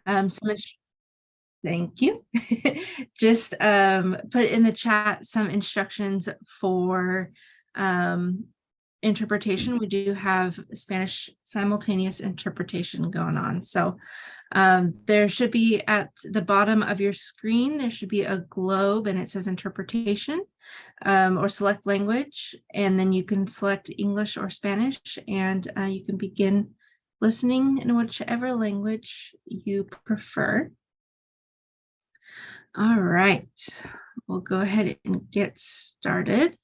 Some Thank you. Just put in the chat some instructions for interpretation. We do have Spanish simultaneous interpretation going on. So there should be at the bottom of your screen, there should be a globe and it says interpretation or select language. And then you can select English or Spanish and you can begin listening in whichever language you prefer. All right, we'll go ahead and get started.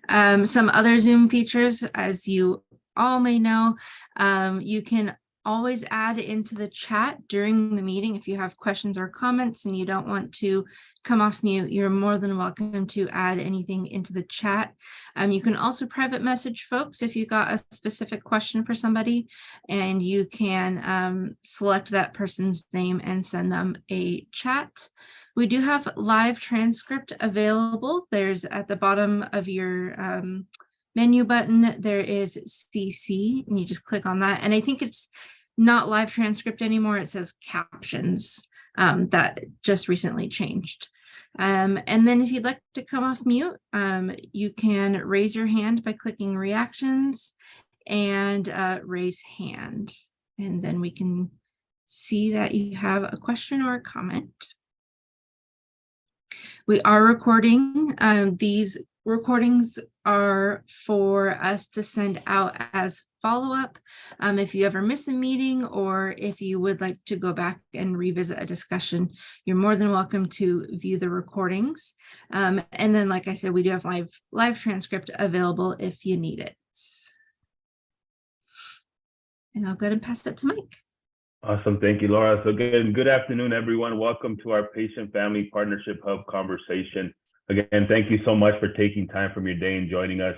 Some other Zoom features, as you all may know, you can always add into the chat during the meeting. If you have questions or comments and you don't want to come off mute, you're more than welcome to add anything into the chat. You can also private message folks if you got a specific question for somebody, and you can select that person's name and send them a chat. We do have live transcript available. There's at the bottom of your menu button, there is CC, and you just click on that. And I think it's not live transcript anymore. It says captions that just recently changed. And then if you'd like to come off mute, you can raise your hand by clicking reactions and raise hand. And then we can see that you have a question or a comment. We are recording. These recordings are for us to send out as follow-up. If you ever miss a meeting or if you would like to go back and revisit a discussion, you're more than welcome to view the recordings. And then, like I said, we do have live transcript available if you need it. And I'll go ahead and pass it to Mike. Awesome. Thank you, Laura. So again, good afternoon, everyone. Welcome to our Patient Family Partnership Hub conversation. Again, thank you so much for taking time from your day and joining us.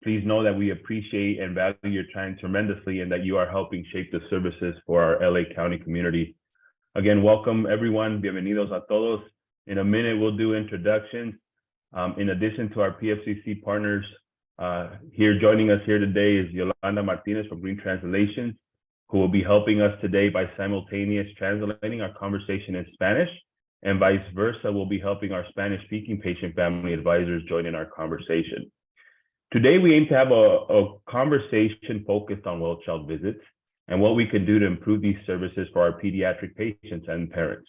Please know that we appreciate and value your time tremendously and that you are helping shape the services for our LA County community. Again, welcome everyone. Bienvenidos a todos. In a minute, we'll do introductions. In addition to our PFCC partners, here joining us here today is Yolanda Martinez from Green Translations, who will be helping us today by simultaneous translating our conversation in Spanish, and vice versa, we'll be helping our Spanish-speaking patient family advisors join in our conversation. Today, we aim to have a conversation focused on well-child visits and what we can do to improve these services for our pediatric patients and parents.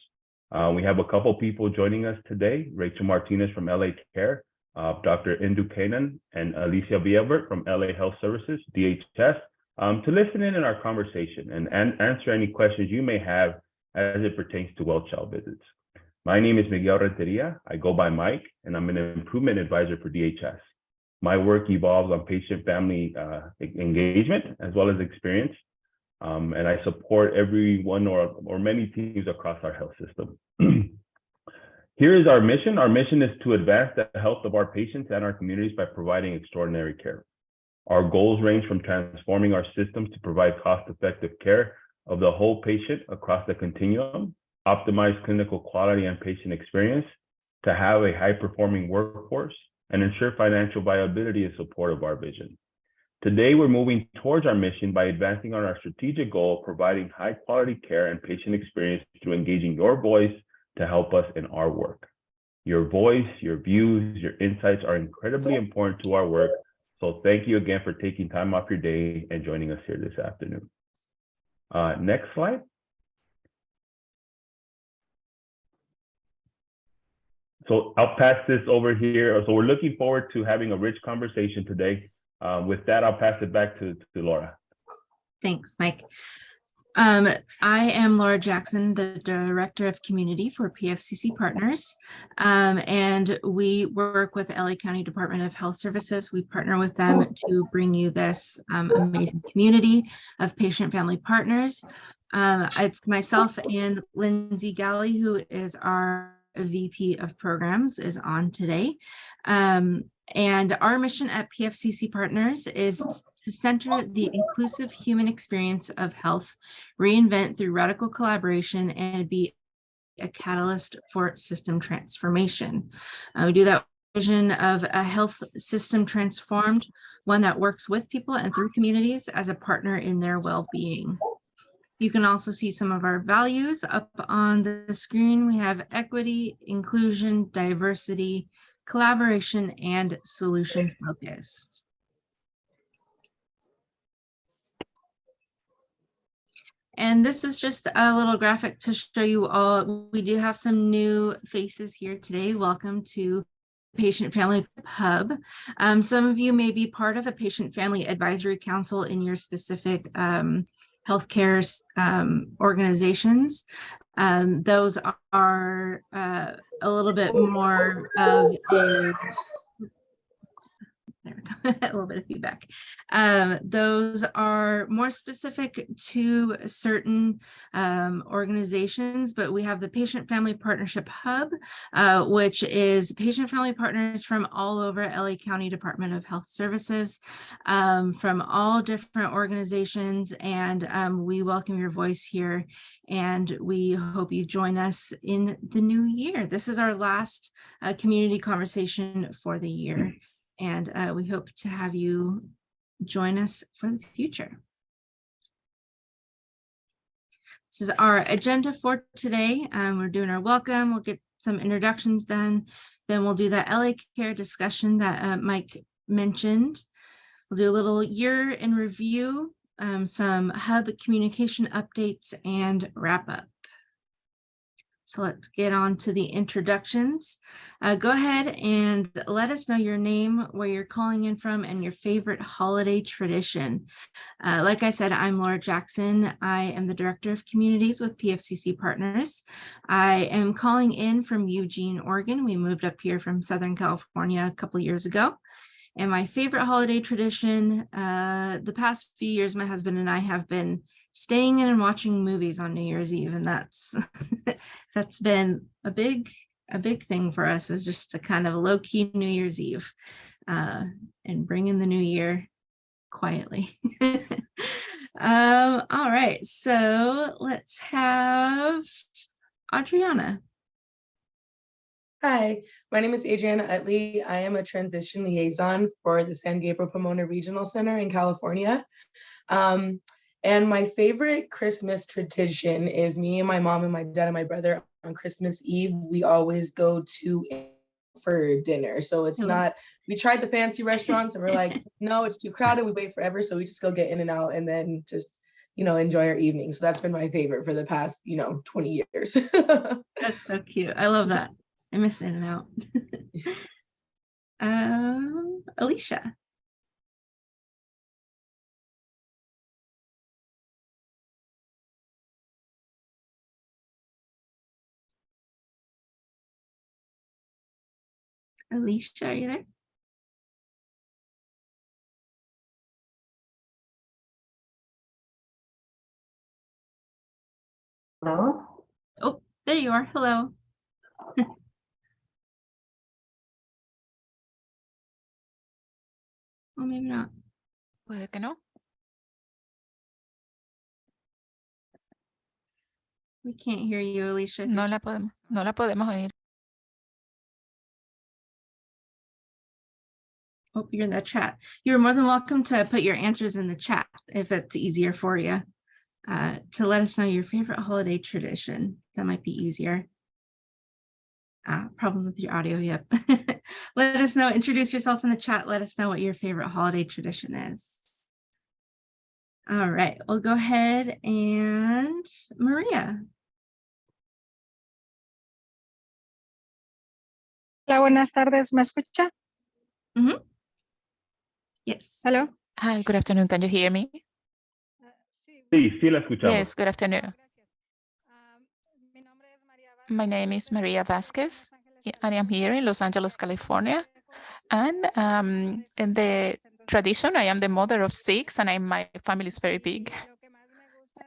We have a couple people joining us today, Rachel Martinez from LA Care, Dr. Indu Kanan, and Alicia Bielbert from LA Health Services, DHS, to listen in our conversation and answer any questions you may have as it pertains to well-child visits. My name is Miguel Renteria. I go by Mike, and I'm an improvement advisor for DHS. My work evolves on patient-family engagement as well as experience, and I support every one or many teams across our health system. Here is our mission. Our mission is to advance the health of our patients and our communities by providing extraordinary care. Our goals range from transforming our systems to provide cost-effective care of the whole patient across the continuum, optimize clinical quality and patient experience, to have a high-performing workforce, and ensure financial viability in support of our vision. Today, we're moving towards our mission by advancing on our strategic goal of providing high-quality care and patient experience through engaging your voice to help us in our work. Your voice, your views, your insights are incredibly important to our work. So thank you again for taking time off your day and joining us here this afternoon. Next slide. So I'll pass this over here. So we're looking forward to having a rich conversation today. With that, I'll pass it back to Laura. Thanks, Mike. I am Laura Jackson, the Director of Community for PFCC Partners, and we work with the LA County Department of Health Services. We partner with them to bring you this amazing community of patient-family partners. It's myself and Lindsay Galley, who is our VP of Programs, is on today. And our mission at PFCC Partners is to center the inclusive human experience of health, reinvent through radical collaboration, and be a catalyst for system transformation. We do that vision of a health system transformed, one that works with people and through communities as a partner in their well-being. You can also see some of our values up on the screen. We have equity, inclusion, diversity, collaboration, and solution focused. And this is just a little graphic to show you all. We do have some new faces here today. Welcome to Patient Family Hub. Some of you may be part of a Patient Family Advisory Council in your specific healthcare organizations. Those are a little bit more of a there we go, a little bit of feedback. Those are more specific to certain organizations, but we have the Patient Family Partnership Hub, which is patient family partners from all over LA County Department of Health Services, from all different organizations, and we welcome your voice here, and we hope you join us in the new year. This is our last community conversation for the year. And we hope to have you join us for the future. This is our agenda for today. We're doing our welcome. We'll get some introductions done. Then we'll do that LA Care discussion that Mike mentioned. We'll do a little year in review, some hub communication updates, and wrap up. So let's get on to the introductions. Go ahead and let us know your name, where you're calling in from, and your favorite holiday tradition. Like I said, I'm Laura Jackson. I am the Director of Communities with PFCC Partners. I am calling in from Eugene, Oregon. We moved up here from Southern California a couple years ago. And my favorite holiday tradition, the past few years, my husband and I have been staying in and watching movies on New Year's Eve, and that's that's been a big thing for us, is just a kind of a low-key New Year's Eve, and bring in the new year quietly. All right, so let's have Adriana. Hi, my name is Adriana Utley. I am a transition liaison for the San Gabriel Pomona Regional Center in California. And my favorite Christmas tradition is me and my mom and my dad and my brother on Christmas Eve. We always go to for dinner. So it's not, we tried the fancy restaurants and we're like, no, it's too crowded. We wait forever. So we just go get in and out and then just, enjoy our evening. So that's been my favorite for the past, 20 years. That's so cute. I love that. I miss In and Out. Alicia. Alicia, are you there? Hello? Oh, there you are. Hello. Oh, maybe not. Puede que no. We can't hear you, Alicia. No la podemos oír. Oh, you're in the chat. You're more than welcome to put your answers in the chat if it's easier for you, to let us know your favorite holiday tradition. That might be easier. Problems with your audio, yep. Let us know, introduce yourself in the chat. Let us know what your favorite holiday tradition is. All right, we'll go ahead and Maria. Hola, buenas tardes. ¿Me escucha? Yes. Hello. Hi, good afternoon. Can you hear me? Sí, la escuchamos. Yes, good afternoon. My name is Maria Vasquez. I am here in Los Angeles, California. And in the tradition, I am the mother of 6 and my family is very big.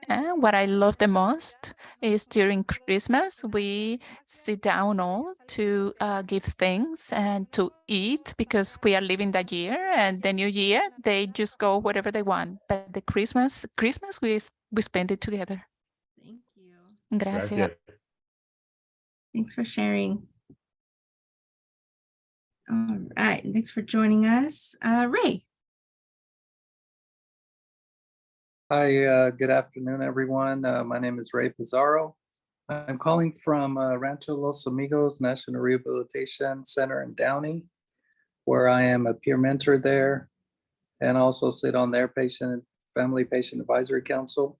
And what I love the most is during Christmas, we sit down all to give thanks and to eat, because we are living that year, and the new year, they just go wherever they want. But the Christmas, we spend it together. Thank you. Gracias. Thanks for sharing. All right, thanks for joining us. Ray. Hi, good afternoon, everyone. My name is Ray Pizarro. I'm calling from Rancho Los Amigos National Rehabilitation Center in Downey, where I am a peer mentor there and also sit on their family patient advisory council.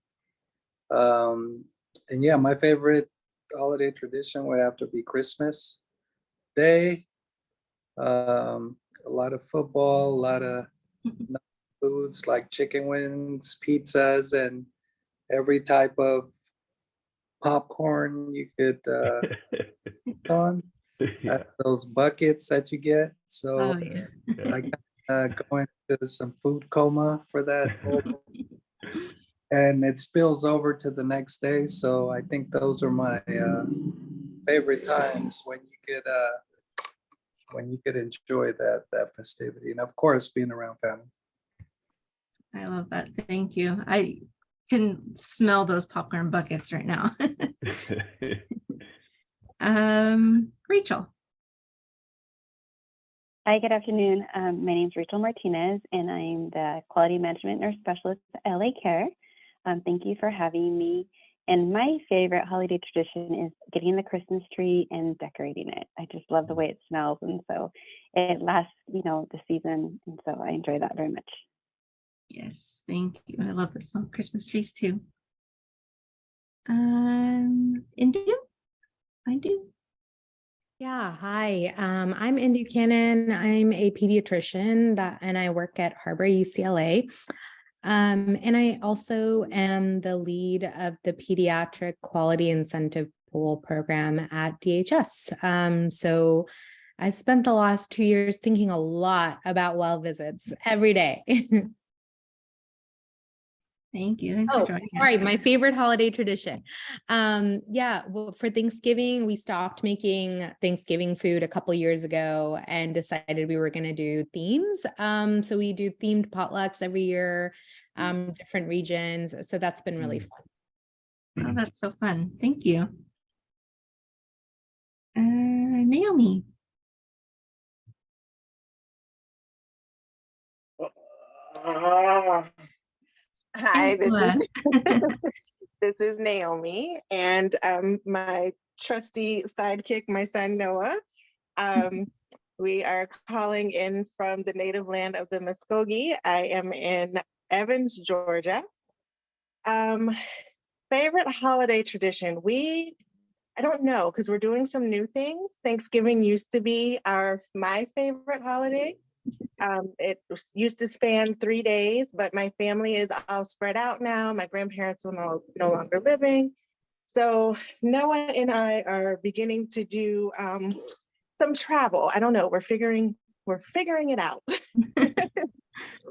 And yeah, my favorite holiday tradition would have to be Christmas Day. A lot of football, a lot of foods like chicken wings, pizzas, and every type of popcorn you could on Yeah. those buckets that you get. So Oh, yeah. I go into some food coma for that whole, and it spills over to the next day. So I think those are my favorite times when you could enjoy that festivity, and of course being around family. I love that. Thank you. I can smell those popcorn buckets right now. Rachel. Hi, good afternoon. My name is Rachel Martinez, and I'm the Quality Management Nurse Specialist at LA Care. Thank you for having me. And my favorite holiday tradition is getting the Christmas tree and decorating it. I just love the way it smells, and so it lasts, the season, and so I enjoy that very much. Yes, thank you. I love the smell of Christmas trees too. Indu? I do. Yeah, hi. I'm Indu Cannon. I'm a pediatrician and I work at Harbor UCLA. And I also am the lead of the Pediatric Quality Incentive Pool program at DHS. So I spent the last 2 years thinking a lot about well visits every day. Thank you. Thanks for Oh, joining sorry, us. my favorite holiday tradition. Yeah, well, for Thanksgiving, we stopped making Thanksgiving food a couple years ago and decided we were going to do themes. So we do themed potlucks every year, different regions. So that's been really fun. Oh, that's so fun. Thank you. Naomi. Hi, Angela. this is Naomi, and my trusty sidekick, my son Noah. We are calling in from the native land of the Muskogee. I am in Evans, Georgia. Favorite holiday tradition? I don't know, because we're doing some new things. Thanksgiving used to be my favorite holiday. It used to span 3 days, but my family is all spread out now. My grandparents are no longer living. So Noah and I are beginning to do some travel. I don't know. We're figuring it out.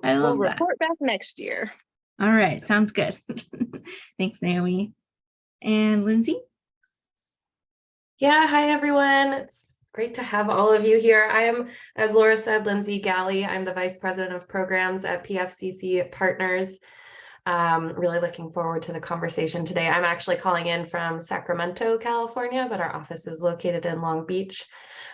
I love We'll that. report back next year. All right. Sounds good. Thanks, Naomi. And Lindsay? Yeah, hi everyone. It's great to have all of you here. I am, as Laura said, Lindsay Galley. I'm the Vice President of Programs at PFCC Partners. Really looking forward to the conversation today. I'm actually calling in from Sacramento, California, but our office is located in Long Beach.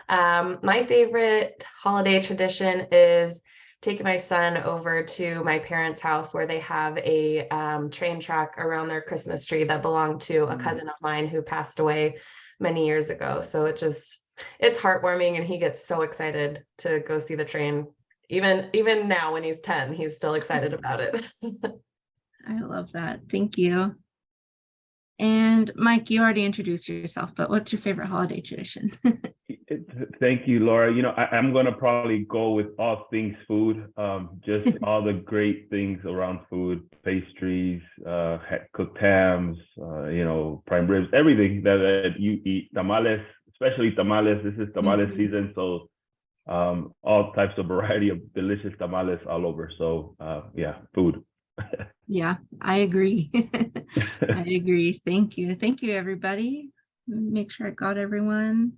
My favorite holiday tradition is taking my son over to my parents' house where they have a train track around their Christmas tree that belonged to a cousin of mine who passed away many years ago. So it's heartwarming, and he gets so excited to go see the train. Even now when he's 10, he's still excited about it. I love that. Thank you. And Mike, you already introduced yourself, but what's your favorite holiday tradition? Thank you, Laura. I'm going to probably go with all things food, just all the great things around food, pastries, cooked hams, prime ribs, everything that you eat, tamales, especially tamales. This is tamales season, so all types of variety of delicious tamales all over. So yeah, food. Yeah, I agree. I agree. Thank you. Thank you, everybody. Make sure I got everyone.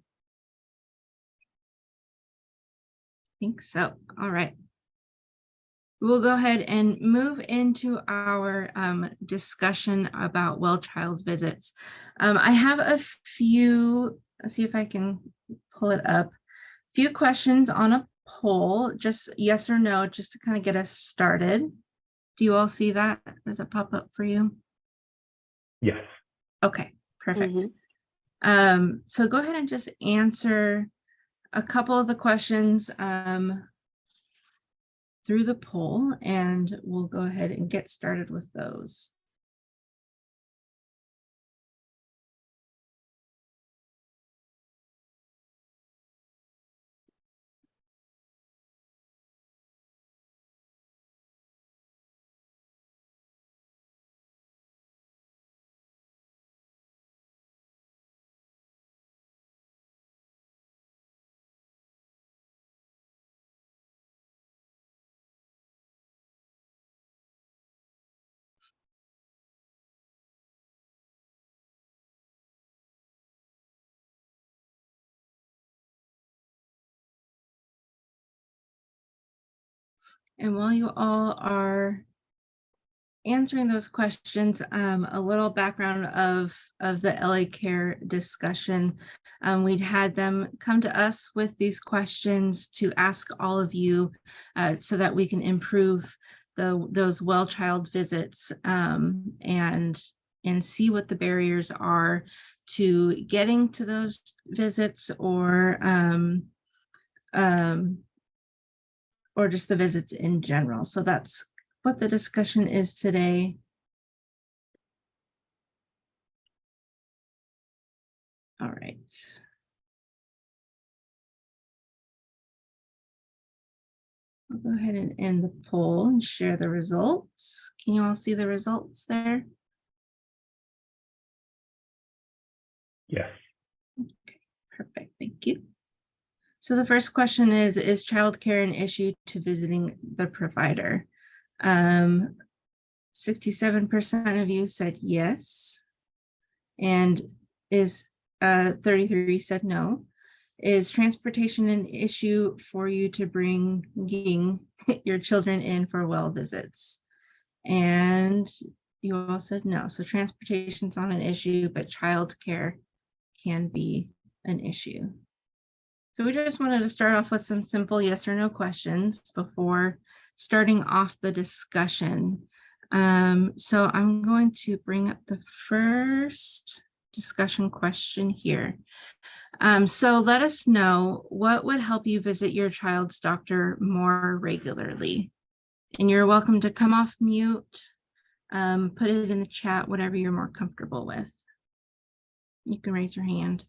I think so. All right. We'll go ahead and move into our discussion about well child visits. I have a few, let's see if I can pull it up. Few questions on a poll, just yes or no, just to kind of get us started. Do you all see that? Does it pop up for you? Yes. Okay, perfect. Mhm. So go ahead and just answer a couple of the questions through the poll, and we'll go ahead and get started with those. And while you all are answering those questions, a little background of the LA Care discussion. We'd had them come to us with these questions to ask all of you so that we can improve those well child visits and see what the barriers are to getting to those visits or just the visits in general. So that's what the discussion is today. All right. I'll go ahead and end the poll and share the results. Can you all see the results there? Yes. Okay, perfect. Thank you. So the first question is childcare an issue to visiting the provider? 67% of you said yes. And 33 said no. Is transportation an issue for you to bringing your children in for well visits? And you all said no. So transportation's not an issue, but childcare can be an issue. So we just wanted to start off with some simple yes or no questions before starting off the discussion. So I'm going to bring up the first discussion question here. So let us know what would help you visit your child's doctor more regularly. And you're welcome to come off mute, put it in the chat, whatever you're more comfortable with. You can raise your hand.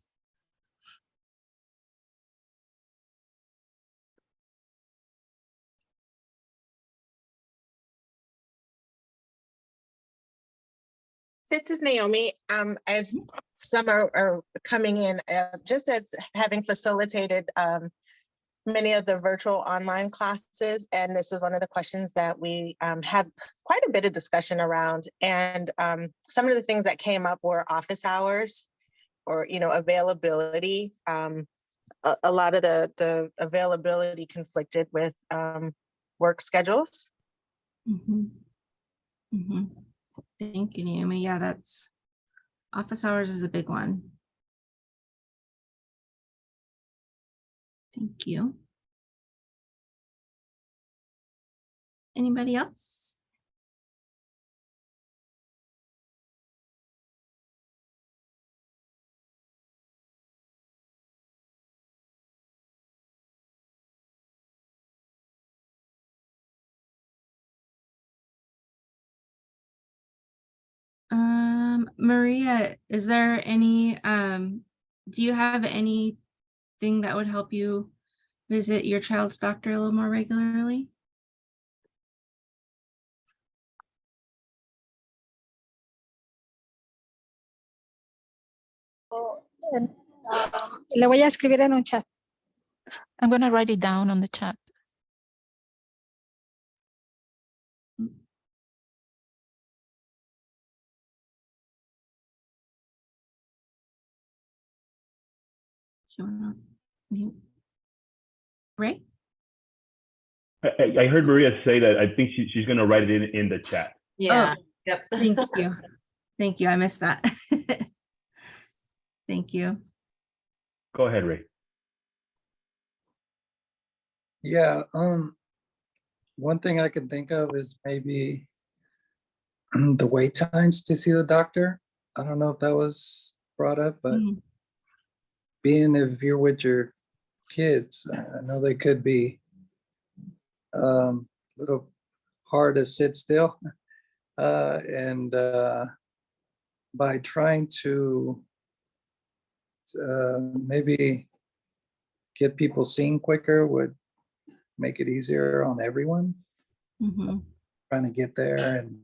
This is Naomi. As some are coming in, just as having facilitated many of the virtual online classes, and this is one of the questions that we had quite a bit of discussion around. And some of the things that came up were office hours, or availability. A lot of the availability conflicted with work schedules. Mm-hmm. Mm-hmm. Thank you, Naomi. Yeah, that's office hours is a big one. Thank you. Anybody else? Maria, is there any, do you have anything that would help you visit your child's doctor a little more regularly? Le voy a escribir en un chat. I'm going to write it down on the chat. Ray? I heard Maria say that I think she's going to write it in the chat. Yeah. Oh, Yep. thank you. Thank you. I missed that. Thank you. Go ahead, Ray. Yeah, one thing I can think of is maybe the wait times to see the doctor. I don't know if that was brought up, but being if you're with your kids, I know they could be a little hard to sit still. And by trying to maybe get people seen quicker would make it easier on everyone. Trying to get there and,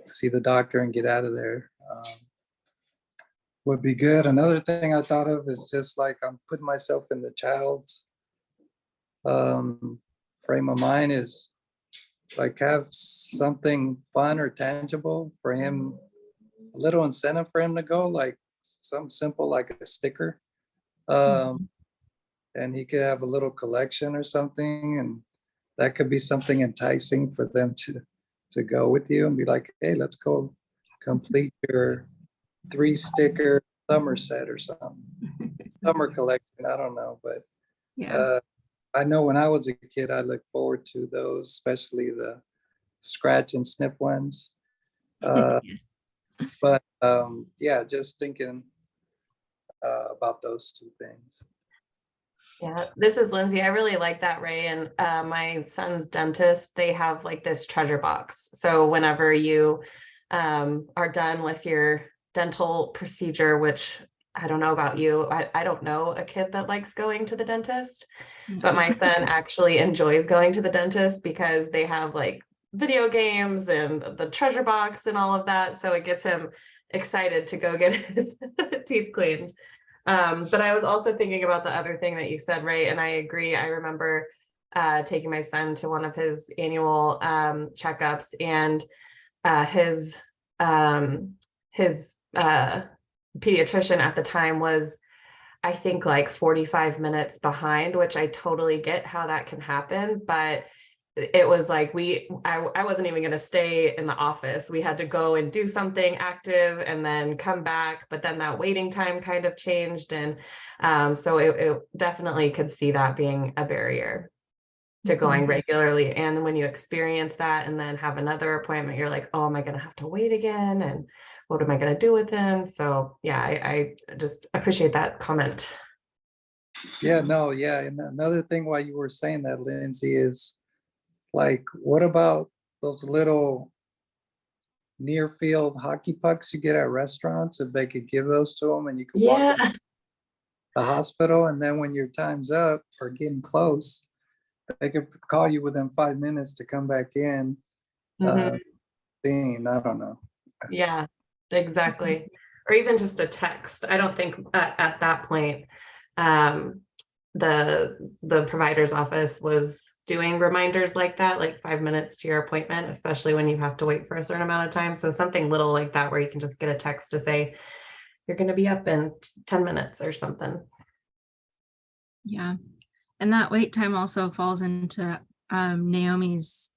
see the doctor and get out of there would be good. Another thing I thought of is just like I'm putting myself in the child's frame of mind, is like have something fun or tangible for him, a little incentive for him to go, like something simple like a sticker. And he could have a little collection or something, and that could be something enticing for them to go with you and be like, hey, let's go complete your 3-sticker summer set or something. Summer collection, I don't know, but I know when I was a kid, I looked forward to those, especially the scratch and snip ones. But yeah, just thinking about those two things. Yeah, this is Lindsay. I really like that, Ray. And my son's dentist, they have like this treasure box. So whenever you are done with your dental procedure, which I don't know about you, I don't know a kid that likes going to the dentist, but my son actually enjoys going to the dentist because they have like video games and the treasure box and all of that. So it gets him excited to go get his teeth cleaned. But I was also thinking about the other thing that you said, Ray, and I agree. I remember taking my son to one of his annual checkups, and his pediatrician at the time was, I think, like 45 minutes behind, which I totally get how that can happen, but it was like I wasn't even going to stay in the office. We had to go and do something active and then come back, but then that waiting time kind of changed, and so it definitely could see that being a barrier to going regularly. And when you experience that and then have another appointment, you're like, oh, am I going to have to wait again, and what am I going to do with him? So yeah, I just appreciate that comment. Yeah, no, yeah. And another thing while you were saying that, Lindsay, is like, what about those little near field hockey pucks you get at restaurants? If they could give those to them and you could walk to the hospital, and then when your time's up or getting close, they could call you within 5 minutes to come back in. I don't know. Yeah, exactly. Or even just a text. I don't think at that point the provider's office was doing reminders like that, like 5 minutes to your appointment, especially when you have to wait for a certain amount of time. So something little like that, where you can just get a text to say, you're going to be up in 10 minutes or something. Yeah. And that wait time also falls into Naomi's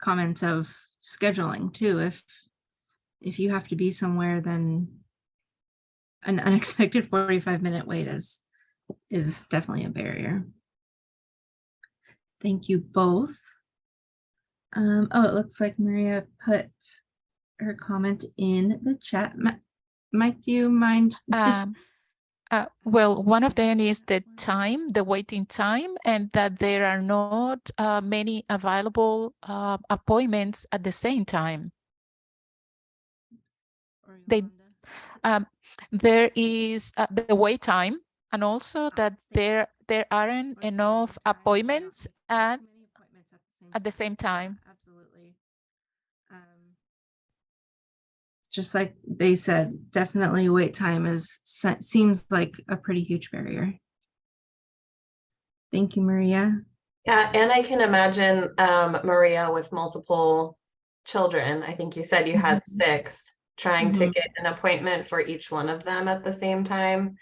comments of scheduling too. If you have to be somewhere, then an unexpected 45-minute wait is definitely a barrier. Thank you both. Oh, it looks like Maria put her comment in the chat. Mike, do you mind? Well, one of them is the time, the waiting time, and that there are not many available appointments at the same time. There is the wait time, and also that there aren't enough appointments at the same time. Absolutely. Just like they said, definitely wait time seems like a pretty huge barrier. Thank you, Maria. Yeah, and I can imagine Maria with multiple children. I think you said you had 6, trying to get an appointment for each one of them at the same time.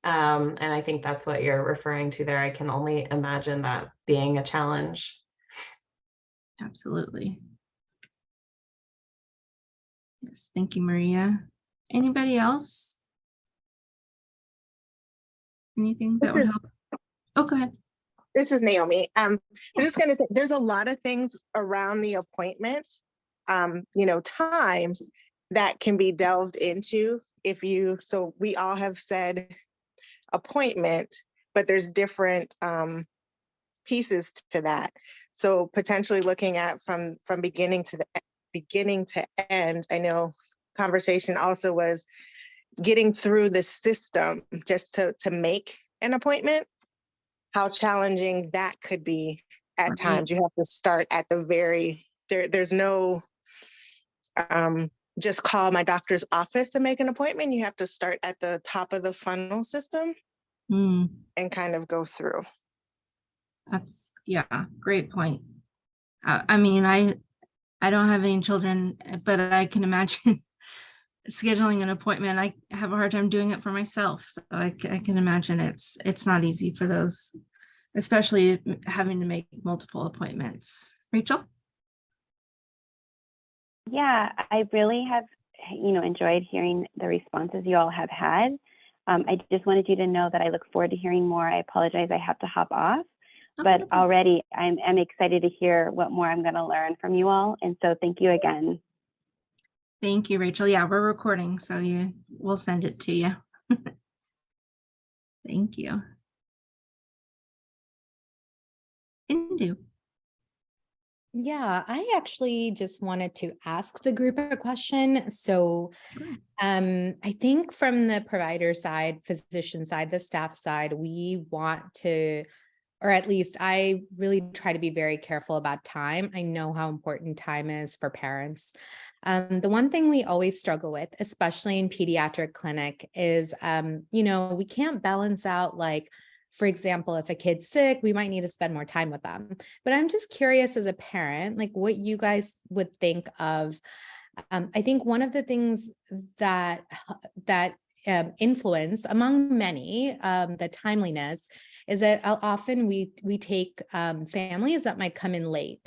And I think that's what you're referring to there. I can only imagine that being a challenge. Absolutely. Yes, thank you, Maria. Anybody else? Anything that would help? Oh, go ahead. This is Naomi. I'm just going to say there's a lot of things around the appointment times that can be delved into so we all have said appointment, but there's different pieces to that. So potentially looking at from beginning to end. I know conversation also was getting through the system just to make an appointment, how challenging that could be at times. You have to start at the there's no just call my doctor's office to make an appointment. You have to start at the top of the funnel system and kind of go through. That's, yeah, great point. I mean, I don't have any children, but I can imagine scheduling an appointment. I have a hard time doing it for myself. So I can imagine it's not easy for those, especially having to make multiple appointments. Rachel? Yeah, I really have, enjoyed hearing the responses you all have had. I just wanted you to know that I look forward to hearing more. I apologize, I have to hop off, but already I'm excited to hear what more I'm going to learn from you all. And so thank you again. Thank you, Rachel. Yeah, we're recording, so we'll send it to you. Thank you. Indu. Yeah, I actually just wanted to ask the group a question. So I think from the provider side, physician side, the staff side, we want to, or at least I really try to be very careful about time. I know how important time is for parents. The one thing we always struggle with, especially in pediatric clinic, is, we can't balance out, like, for example, if a kid's sick, we might need to spend more time with them. But I'm just curious as a parent, like what you guys would think of. I think one of the things that influence, among many, the timeliness is that often we take families that might come in late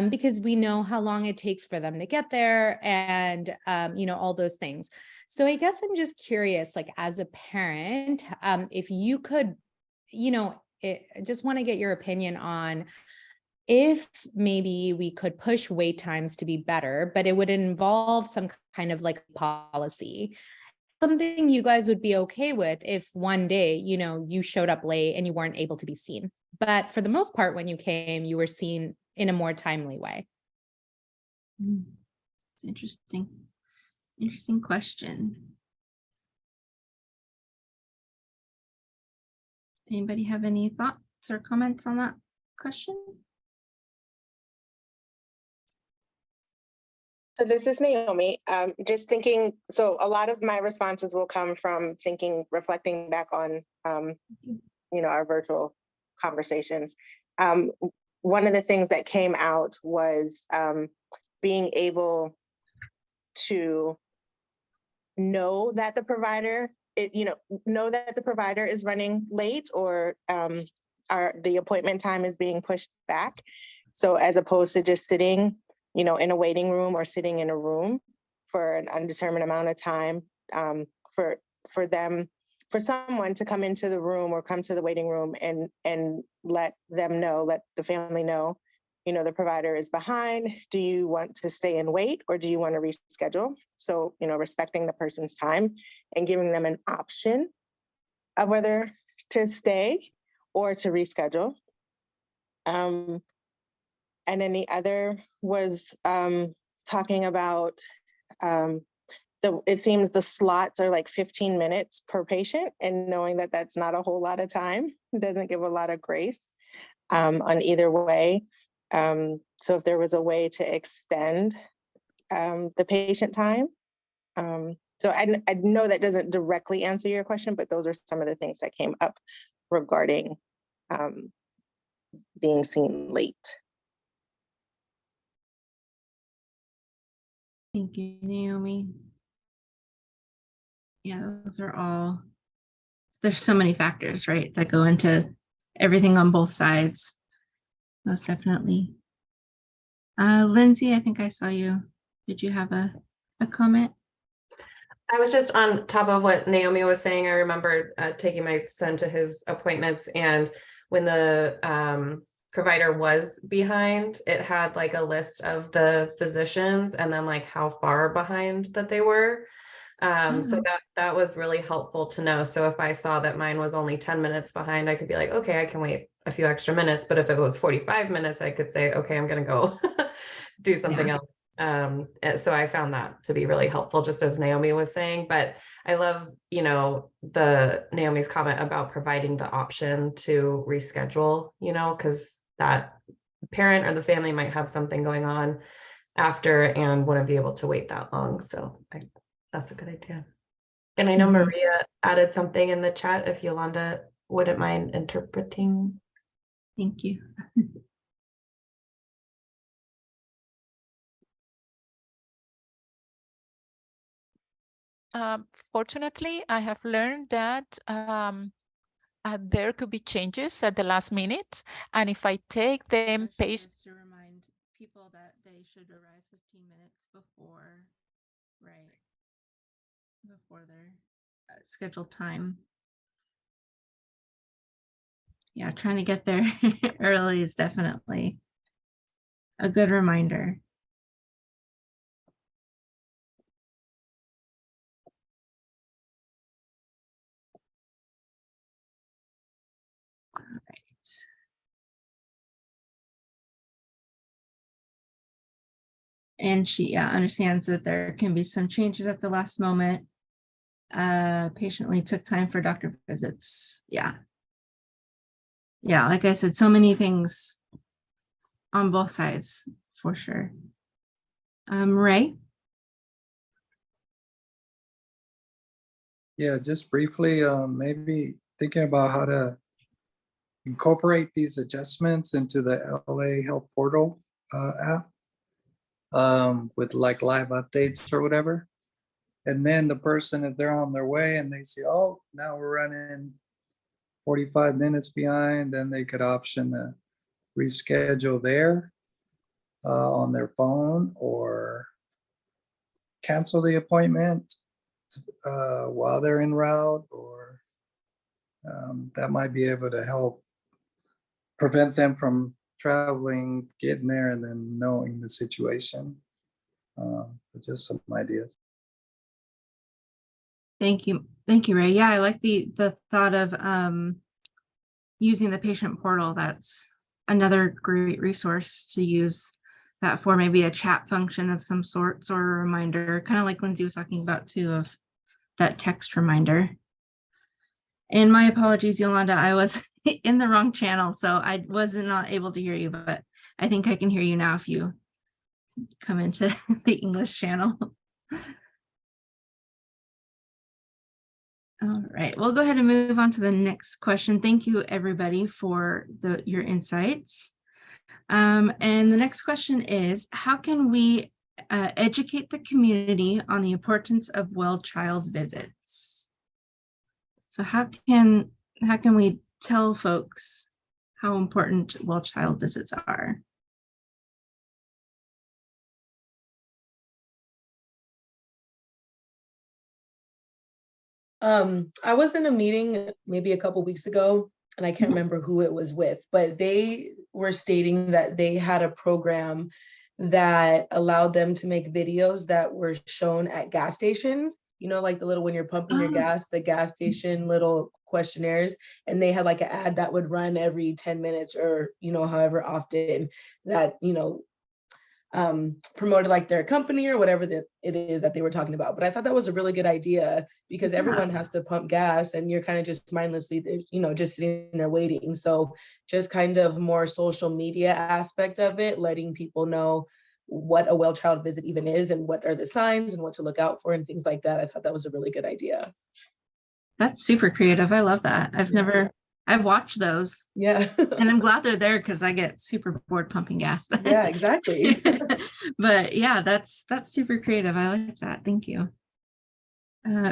because we know how long it takes for them to get there and, all those things. So I guess I'm just curious, like as a parent, if you could, just want to get your opinion on if maybe we could push wait times to be better, but it would involve some kind of like policy. Something you guys would be okay with if one day, you showed up late and you weren't able to be seen. But for the most part, when you came, you were seen in a more timely way. It's interesting. Interesting question. Anybody have any thoughts or comments on that question? So this is Naomi. Just thinking, so a lot of my responses will come from reflecting back on, our virtual conversations. One of the things that came out was being able to know that the provider, is running late or the appointment time is being pushed back. So as opposed to just sitting, in a waiting room or sitting in a room for an undetermined amount of time, for someone to come into the room or come to the waiting room and let the family know, the provider is behind. Do you want to stay and wait or do you want to reschedule? So, respecting the person's time and giving them an option of whether to stay or to reschedule. And then the other was talking about, it seems the slots are like 15 minutes per patient, and knowing that that's not a whole lot of time, it doesn't give a lot of grace on either way. So if there was a way to extend the patient time. So I know that doesn't directly answer your question, but those are some of the things that came up regarding being seen late. Thank you, Naomi. Yeah, those are all, there's so many factors, right, that go into everything on both sides. Most definitely. Lindsay, I think I saw you. Did you have a comment? I was just on top of what Naomi was saying. I remember taking my son to his appointments, and when the provider was behind, it had like a list of the physicians and then like how far behind that they were. So that was really helpful to know. So if I saw that mine was only 10 minutes behind, I could be like, okay, I can wait a few extra minutes. But if it was 45 minutes, I could say, okay, I'm going to go do something else. And so I found that to be really helpful, just as Naomi was saying. But I love, you know, the Naomi's comment about providing the option to reschedule, you know, because that parent or the family might have something going on after and wouldn't be able to wait that long. So that's a good idea. And I know Maria added something in the chat, if Yolanda wouldn't mind interpreting. Thank you. Fortunately, I have learned that there could be changes at the last minute. And if I take them To remind people that they should arrive 15 minutes before, right, before their scheduled time. Yeah, trying to get there early is definitely a good reminder. All right. And she understands that there can be some changes at the last moment. Patiently took time for doctor visits. Yeah, like I said, so many things on both sides for sure. Ray? Yeah, just briefly, maybe thinking about how to incorporate these adjustments into the LA Health Portal app with like live updates or whatever. And then the person, if they're on their way and they say, oh, now we're running 45 minutes behind, then they could option to reschedule there on their phone or cancel the appointment while they're en route, or that might be able to help prevent them from traveling, getting there, and then knowing the situation. But just some ideas. Thank you, Ray. Yeah, I like the thought of using the patient portal. That's another great resource to use that for, maybe a chat function of some sorts or a reminder, kind of like Lindsay was talking about too, of that text reminder. And my apologies, Yolanda, I was in the wrong channel, so I was not able to hear you, but I think I can hear you now if you come into the English channel. All right, we'll go ahead and move on to the next question. Thank you, everybody, for your insights. And the next question is, how can we educate the community on the importance of well child visits? So how can we tell folks how important well child visits are? I was in a meeting maybe a couple weeks ago, and I can't remember who it was with, but they were stating that they had a program that allowed them to make videos that were shown at gas stations, you know, like the little, when you're pumping your gas, the gas station little questionnaires, and they had like an ad that would run every 10 minutes or, you know, however often that, you know, promoted like their company or whatever that it is that they were talking about. But I thought that was a really good idea, because everyone has to pump gas and you're kind of just mindlessly, you know, just sitting there waiting. So just kind of more social media aspect of it, letting people know what a well child visit even is and what are the signs and what to look out for and things like that. I thought that was a really good idea. That's super creative. I love that. I've watched those. Yeah. And I'm glad they're there, because I get super bored pumping gas. Yeah, exactly. But yeah, that's super creative. I like that. Thank you.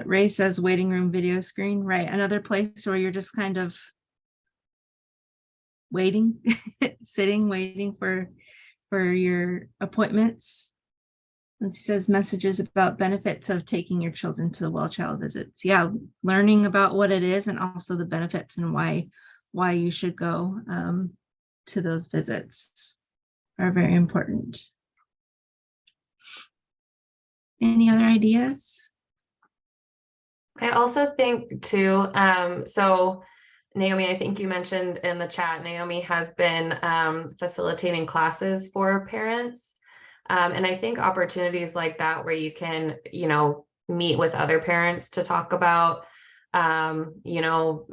Ray says waiting room video screen. Right. Another place where you're just kind of waiting, sitting, waiting for your appointments. And he says messages about benefits of taking your children to well child visits. Yeah, learning about what it is and also the benefits and why you should go. to those visits are very important. Any other ideas? I also think too, so Naomi, I think you mentioned in the chat, Naomi has been facilitating classes for parents. And I think opportunities like that where you can, you know, meet with other parents to talk about, you know,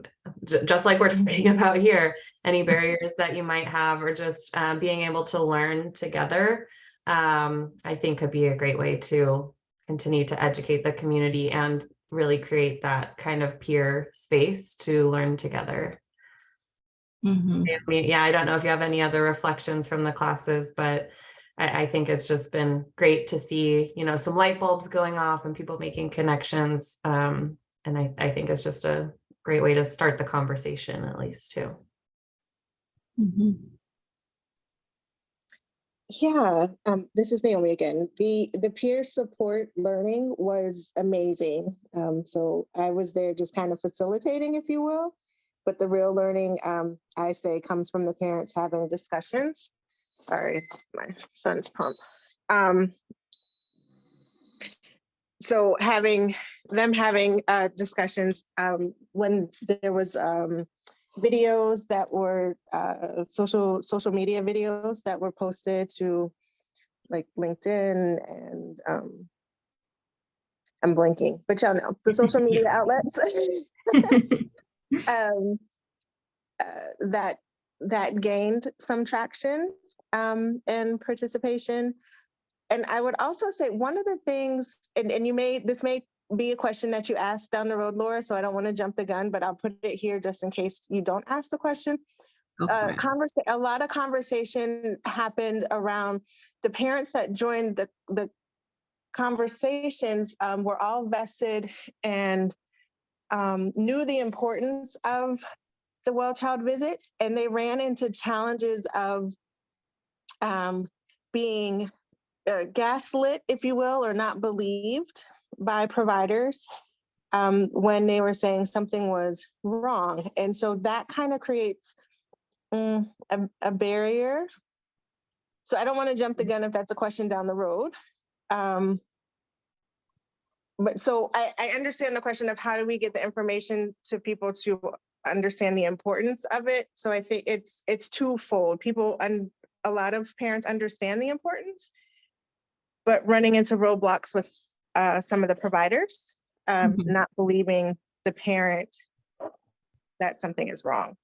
just like we're talking about here, any barriers that you might have, or just being able to learn together, I think could be a great way to continue to educate the community and really create that kind of peer space to learn together. Mm-hmm. Yeah, I don't know if you have any other reflections from the classes, but I think it's just been great to see, you know, some light bulbs going off and people making connections. And I think it's just a great way to start the conversation, at least too. Mm-hmm. Yeah, this is Naomi again. The peer support learning was amazing. So I was there just kind of facilitating, if you will, but the real learning, I say, comes from the parents having discussions. Sorry, it's my son's pump. So having discussions when there was videos that were social media videos that were posted to like LinkedIn and I'm blanking, but y'all know the social media outlets that gained some traction and participation. And I would also say one of the things, and this may be a question that you ask down the road, Laura, so I don't want to jump the gun, but I'll put it here just in case you don't ask the question. A lot of conversation happened around the parents that joined the conversations were all vested and knew the importance of the well-child visit, and they ran into challenges of being gaslit, if you will, or not believed by providers when they were saying something was wrong. And so that kind of creates a barrier. So I don't want to jump the gun if that's a question down the road. But so I understand the question of how do we get the information to people to understand the importance of it. So I think it's twofold. People and a lot of parents understand the importance, but running into roadblocks with some of the providers, not believing the parent that something is wrong.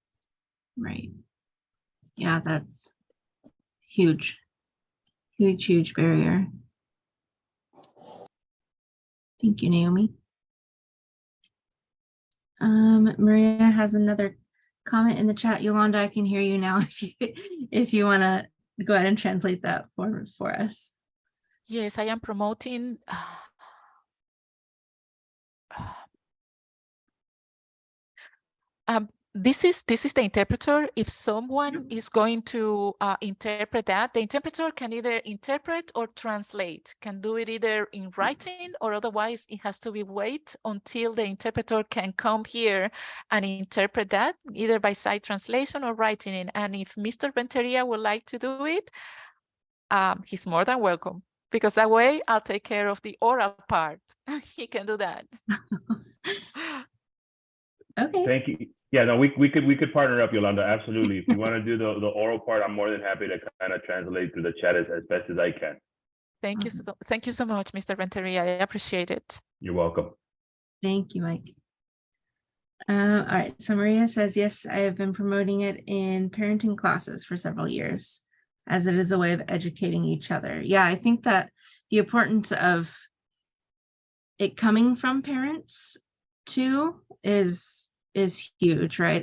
Right. Yeah, that's huge, huge barrier. Thank you, Naomi. Maria has another comment in the chat. Yolanda, I can hear you now if you want to go ahead and translate that for us. Yes, I am promoting. This is the interpreter. If someone is going to interpret that, the interpreter can either interpret or translate, can do it either in writing or otherwise it has to be wait until the interpreter can come here and interpret that either by side translation or writing it. And if Mr. Renteria would like to do it, he's more than welcome, because that way I'll take care of the oral part. He can do that. Okay. Thank you. Yeah, no, we could partner up, Yolanda. Absolutely. If you want to do the oral part, I'm more than happy to kind of translate through the chat as best as I can. Thank you so much, Mr. Renteria. I appreciate it. You're welcome. Thank you, Mike. All right. So Maria says, yes, I have been promoting it in parenting classes for several years, as it is a way of educating each other. Yeah, I think that the importance of it coming from parents too is huge, right?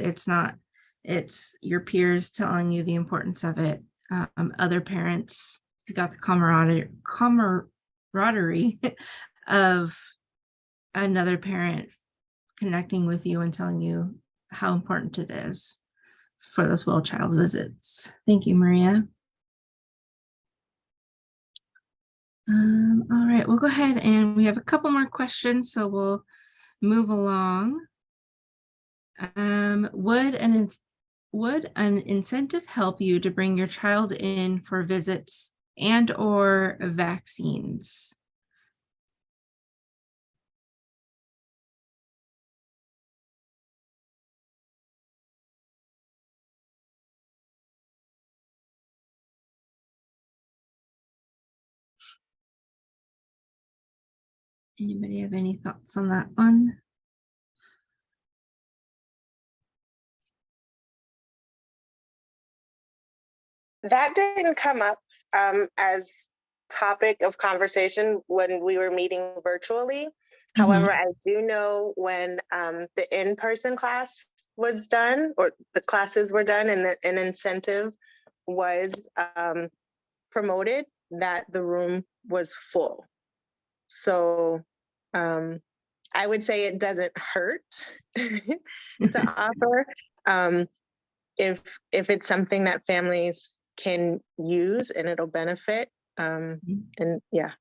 It's your peers telling you the importance of it. Other parents, you got the camaraderie of another parent connecting with you and telling you how important it is for those well-child visits. Thank you, Maria. All right, we'll go ahead and we have a couple more questions, so we'll move along. Would would an incentive help you to bring your child in for visits and or vaccines? Anybody have any thoughts on that one? That didn't come up as topic of conversation when we were meeting virtually. However, I do know when the in-person class was done, or the classes were done, and an incentive was promoted, that the room was full. So I would say it doesn't hurt to offer if it's something that families can use and it'll benefit. And yeah.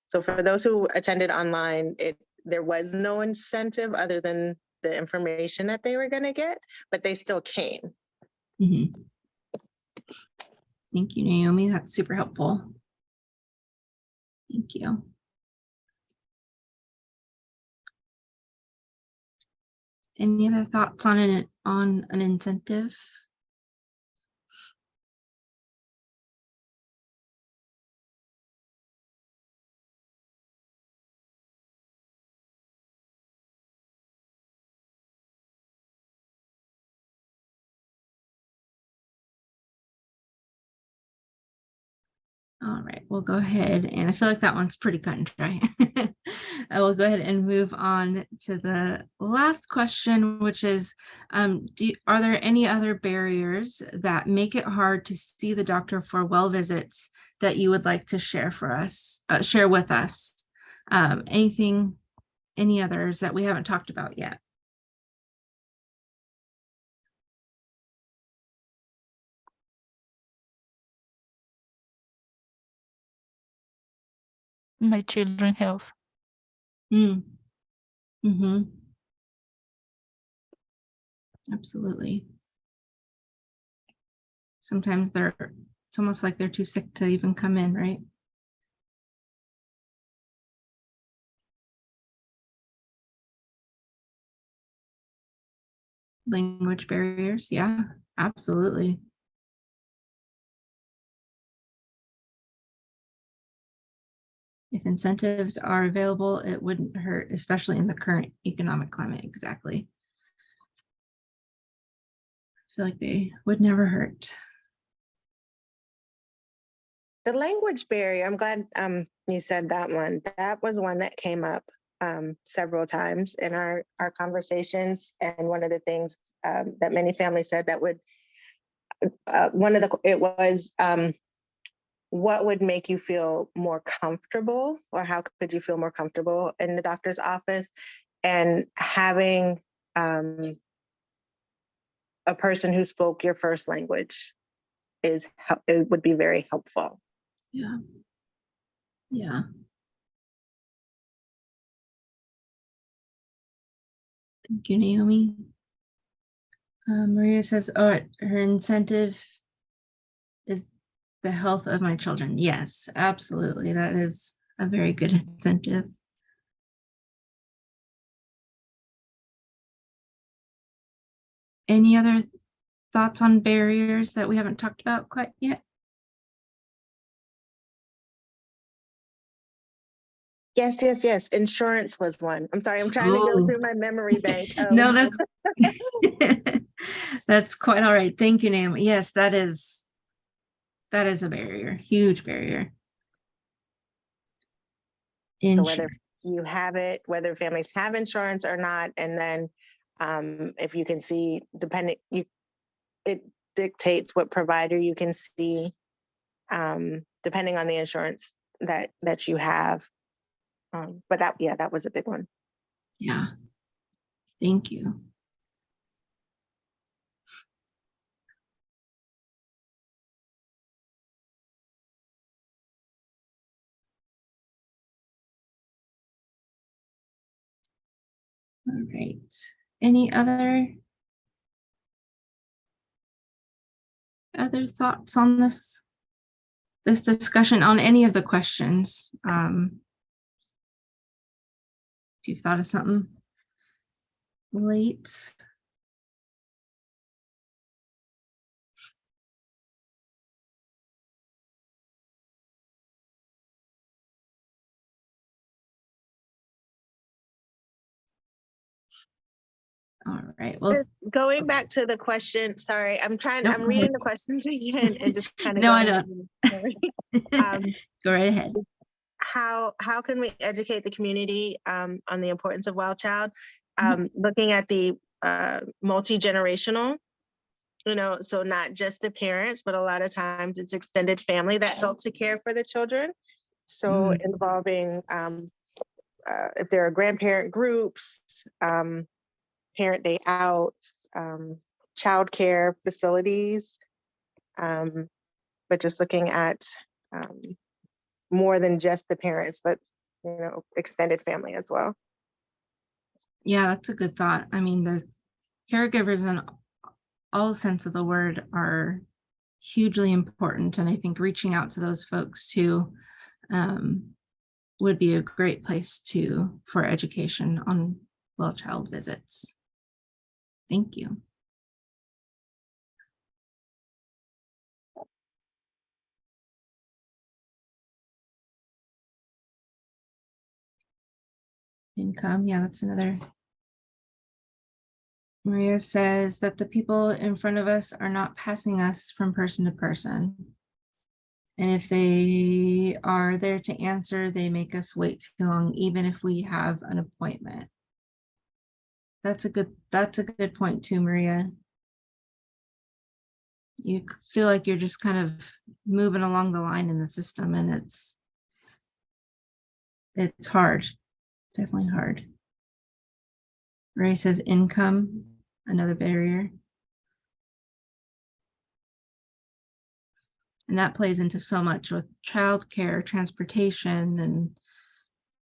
So for those who attended online, there was no incentive other than the information that they were going to get, but they still came. Thank you, Naomi. That's super helpful. Thank you. Any other thoughts on an incentive? All right, we'll go ahead, and I feel like that one's pretty cut and dry. I will go ahead and move on to the last question, which is, are there any other barriers that make it hard to see the doctor for well visits that you would like to share with us? Any others that we haven't talked about yet? My children's health. Absolutely. Sometimes it's almost like they're too sick to even come in, right? Language barriers, yeah, absolutely. If incentives are available, it wouldn't hurt, especially in the current economic climate. Exactly. I feel like they would never hurt. The language barrier, I'm glad you said that one. That was one that came up several times in our conversations. And one of the things that many families said that would, what would make you feel more comfortable, or how could you feel more comfortable in the doctor's office? And having a person who spoke your first language it would be very helpful. Yeah. Yeah. Thank you, Naomi. Maria says, oh, her incentive is the health of my children. Yes, absolutely. That is a very good incentive. Any other thoughts on barriers that we haven't talked about quite yet? Yes. Insurance was one. I'm sorry, I'm trying to go through my memory bank. No, that's quite all right. Thank you, Naomi. Yes, that is a barrier, huge barrier. So whether you have it, whether families have insurance or not, and then if you can see, it dictates what provider you can see, depending on the insurance that you have. But that was a big one. Yeah. Thank you. All right. Any other other thoughts on this discussion on any of the questions? If you've thought of something late. All right, well, Going back to the question, sorry, I'm Nope, go reading ahead. the questions again and just kind of No, I going. go right ahead. How can we educate the community on the importance of Wild Child? Mhm. Looking at the multi-generational, so not just the parents, but a lot of times it's extended family that help to care for the children. So involving if there are grandparent groups, parent day outs, childcare facilities, but just looking at more than just the parents, but extended family as well. Yeah, that's a good thought. I mean, the caregivers in all sense of the word are hugely important. And I think reaching out to those folks too would be a great place for education on well child visits. Thank you. Income, yeah, that's another. Maria says that the people in front of us are not passing us from person to person. And if they are there to answer, they make us wait too long, even if we have an appointment. That's a good point too, Maria. You feel like you're just kind of moving along the line in the system, and it's hard, definitely hard. Ray says income, another barrier. And that plays into so much with childcare, transportation,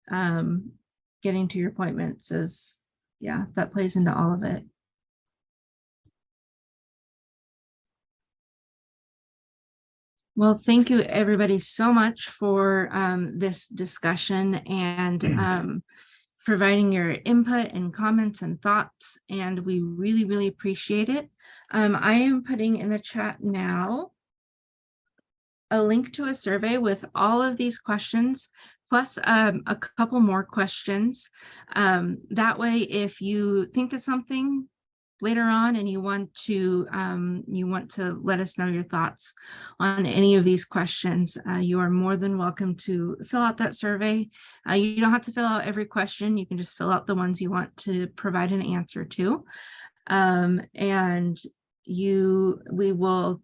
and getting to your appointments that plays into all of it. Well, thank you everybody so much for this discussion and providing your input and comments and thoughts, and we really, really appreciate it. I am putting in the chat now a link to a survey with all of these questions, plus a couple more questions. That way, if you think of something later on and you want to let us know your thoughts on any of these questions, you are more than welcome to fill out that survey. You don't have to fill out every question. You can just fill out the ones you want to provide an answer to. And we will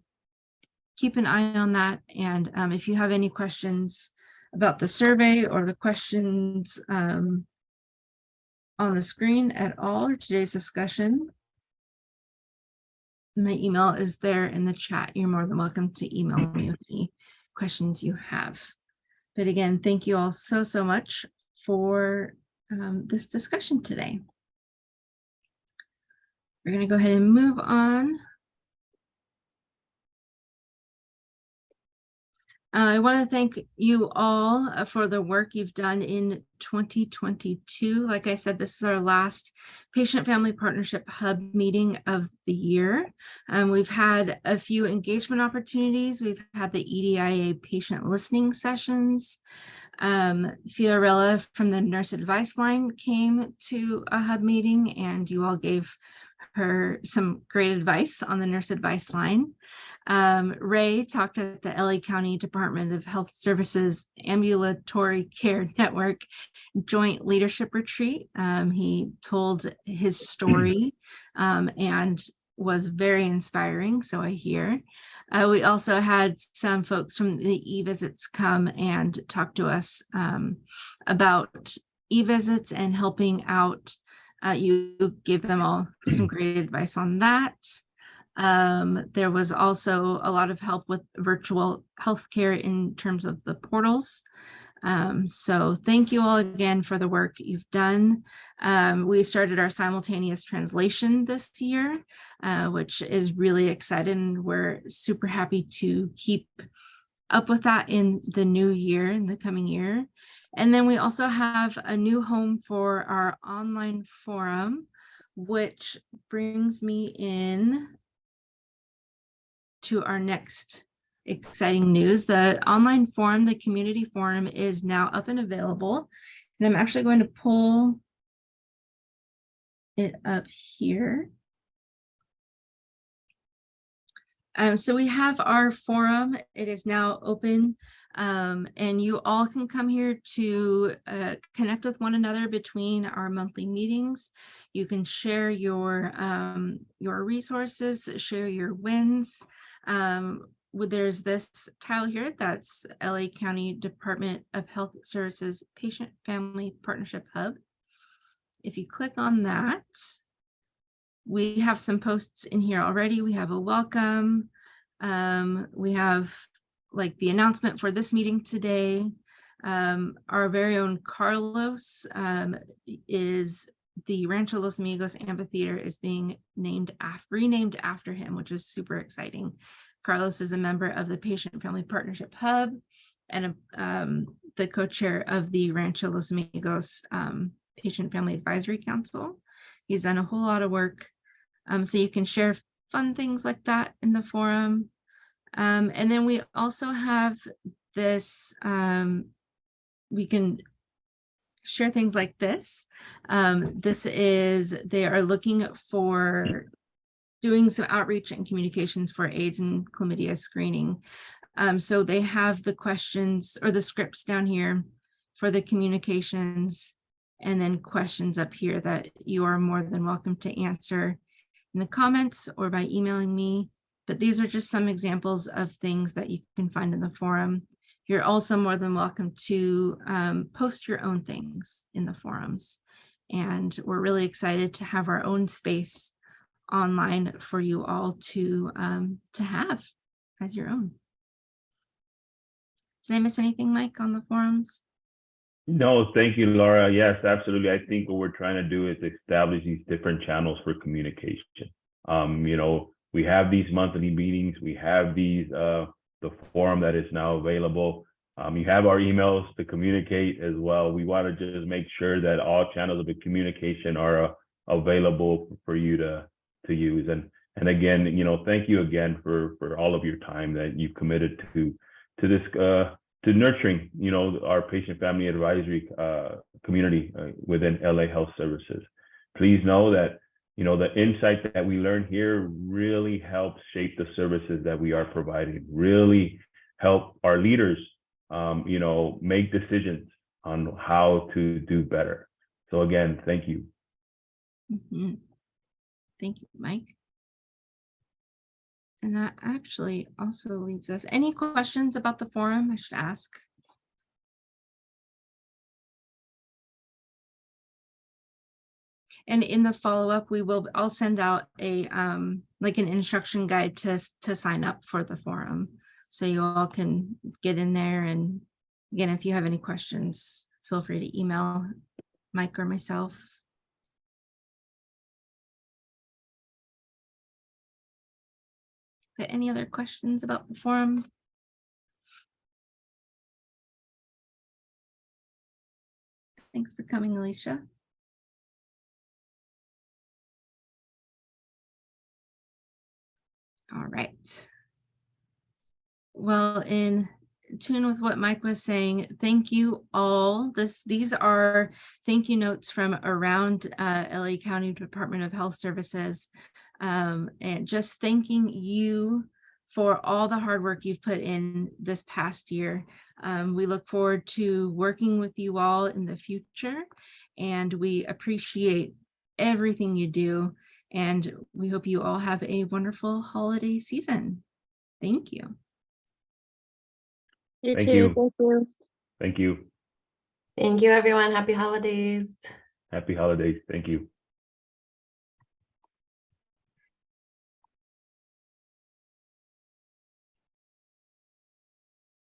keep an eye on that. And if you have any questions about the survey or the questions on the screen at all, or today's discussion, my email is there in the chat. You're more than welcome to email me with any questions you have. But again, thank you all so much for this discussion today. We're going to go ahead and move on. I want to thank you all for the work you've done in 2022. Like I said, this is our last Patient Family Partnership Hub meeting of the year. We've had a few engagement opportunities. We've had the EDIA patient listening sessions. Fiorella from the Nurse Advice Line came to a hub meeting, and you all gave her some great advice on the Nurse Advice Line. Ray talked at the LA County Department of Health Services Ambulatory Care Network Joint Leadership Retreat. He told his story and was very inspiring, so I hear. We also had some folks from the e-visits come and talk to us about e-visits and helping out. You gave them all some great advice on that. There was also a lot of help with virtual healthcare in terms of the portals. So thank you all again for the work you've done. We started our simultaneous translation this year, which is really exciting. We're super happy to keep up with that in the new year, in the coming year. And then we also have a new home for our online forum, which brings me in to our next exciting news. The online forum, the community forum, is now up and available. And I'm actually going to pull it up here. So we have our forum. It is now open, and you all can come here to connect with one another between our monthly meetings. You can share your resources, share your wins. There's this tile here that's LA County Department of Health Services Patient Family Partnership Hub. If you click on that, we have some posts in here already. We have a welcome. We have like the announcement for this meeting today. Our very own Carlos is the Rancho Los Amigos Amphitheater is being renamed after him, which is super exciting. Carlos is a member of the Patient Family Partnership Hub and the co-chair of the Rancho Los Amigos Patient Family Advisory Council. He's done a whole lot of work. So you can share fun things like that in the forum. And then we also have this, we can share things like this. They are looking for doing some outreach and communications for AIDS and chlamydia screening. So they have the questions or the scripts down here for the communications, and then questions up here that you are more than welcome to answer in the comments or by emailing me. But these are just some examples of things that you can find in the forum. You're also more than welcome to post your own things in the forums. And we're really excited to have our own space online for you all to have as your own. Did I miss anything, Mike, on the forums? No, thank you, Laura. Yes, absolutely. I think what we're trying to do is establish these different channels for communication. We have these monthly meetings. We have these the forum that is now available. You have our emails to communicate as well. We want to just make sure that all channels of the communication are available for you to use. And again, thank you again for all of your time that you've committed to this to nurturing, our patient family advisory community within LA Health Services. Please know that, the insight that we learn here really helps shape the services that we are providing, really help our leaders, make decisions on how to do better. So again, thank you. Mm-hmm. Thank you, Mike. And that actually also leads us. Any questions about the forum I should ask? And in the follow-up, I'll send out a like an instruction guide to sign up for the forum. So you all can get in there. And again, if you have any questions, feel free to email Mike or myself. But any other questions about the forum? Thanks for coming, Alicia. All right. Well, in tune with what Mike was saying, thank you all. These are thank you notes from around LA County Department of Health Services, and just thanking you for all the hard work you've put in this past year. We look forward to working with you all in the future, and we appreciate everything you do. And we hope you all have a wonderful holiday season. Thank you. You Thank too. you. Thank you. Thank you. Thank you, everyone. Happy holidays. Happy holidays. Thank you.